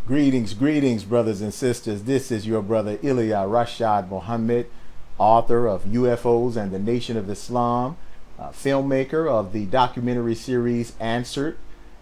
Greetings, brothers and sisters. This is your brother Ilia Rashad Muhammad, author of UFOs and the Nation of Islam, filmmaker of the documentary series Answered,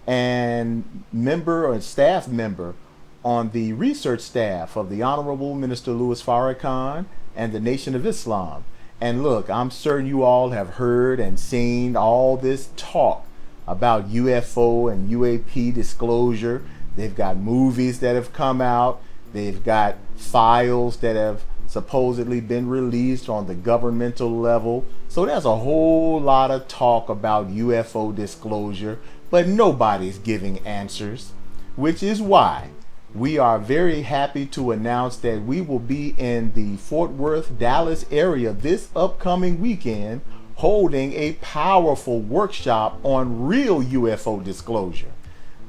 and member or staff member on the research staff of the Honorable Minister Louis Farrakhan and the Nation of Islam. And look, I'm certain you all have heard and seen all this talk about UFO and UAP disclosure. They've got movies that have come out. They've got files that have supposedly been released on the governmental level. So there's a whole lot of talk about UFO disclosure, but nobody's giving answers, which is why we are very happy to announce that we will be in the Fort Worth, Dallas area this upcoming weekend holding a powerful workshop on real UFO disclosure.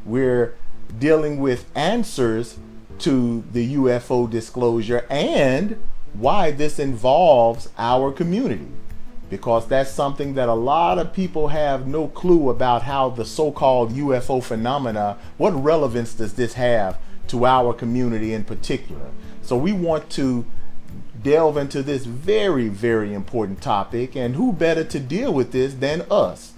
We're dealing with answers to the UFO disclosure and why this involves our community, because that's something that a lot of people have no clue about, how the so-called UFO phenomena, what relevance does this have to our community in particular. So we want to delve into this very, very important topic, and who better to deal with this than us,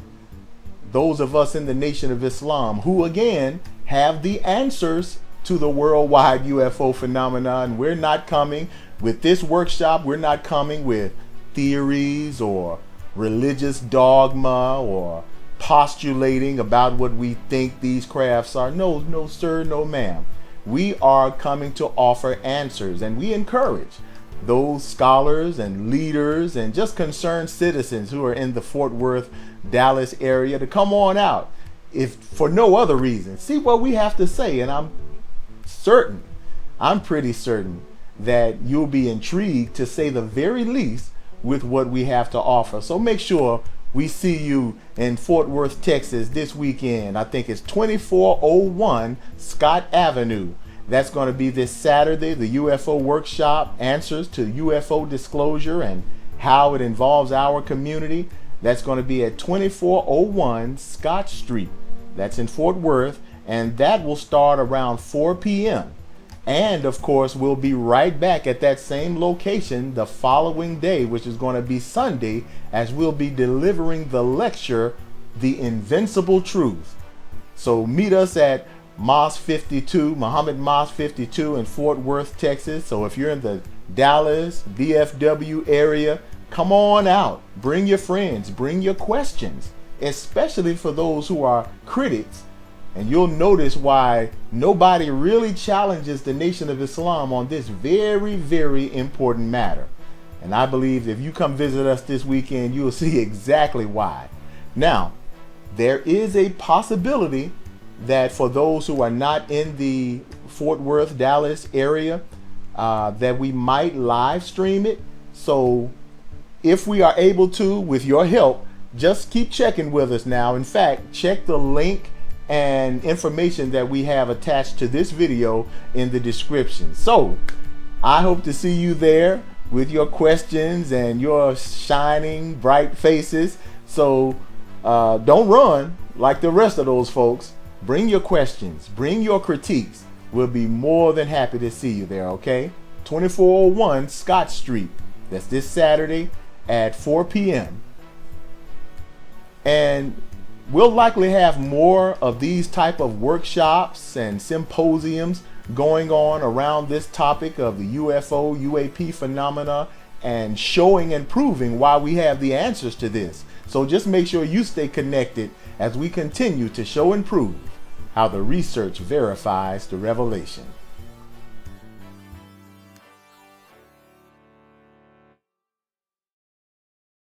those of us in the Nation of Islam, who again have the answers to the worldwide UFO phenomena. And we're not coming with this workshop, we're not coming with theories or religious dogma or postulating about what we think these crafts are. No sir, no ma'am. We are coming to offer answers, and we encourage those scholars and leaders and just concerned citizens who are in the Fort Worth, Dallas area to come on out, if for no other reason, see what we have to say. And I'm pretty certain that you'll be intrigued, to say the very least, with what we have to offer. So make sure we see you in Fort Worth, Texas this weekend. I think it's 2401 Scott Avenue. That's going to be this Saturday, the UFO workshop, answers to UFO disclosure and how it involves our community. That's going to be at 2401 Scott Street. That's in Fort Worth, and that will start around 4 p.m. And of course, we'll be right back at that same location the following day, which is going to be Sunday, as we'll be delivering the lecture, The Invincible Truth. So meet us at Mosque 52, Muhammad Mosque 52 in Fort Worth, Texas. So if you're in the Dallas, DFW area, come on out. Bring your friends, bring your questions, especially for those who are critics. And you'll notice why nobody really challenges the Nation of Islam on this very, very important matter. And I believe if you come visit us this weekend, you'll see exactly why. Now, there is a possibility that for those who are not in the Fort Worth, Dallas area, that we might live stream it. So if we are able to, with your help, just keep checking with us now. In fact, check the link and information that we have attached to this video in the description. So I hope to see you there with your questions and your shining bright faces. So don't run like the rest of those folks. Bring your questions, bring your critiques. We'll be more than happy to see you there, okay? 2401 Scott Street. That's this Saturday at 4 p.m. And we'll likely have more of these type of workshops and symposiums going on around this topic of the UFO, UAP phenomena, and showing and proving why we have the answers to this. So just make sure you stay connected as we continue to show and prove how the research verifies the revelation.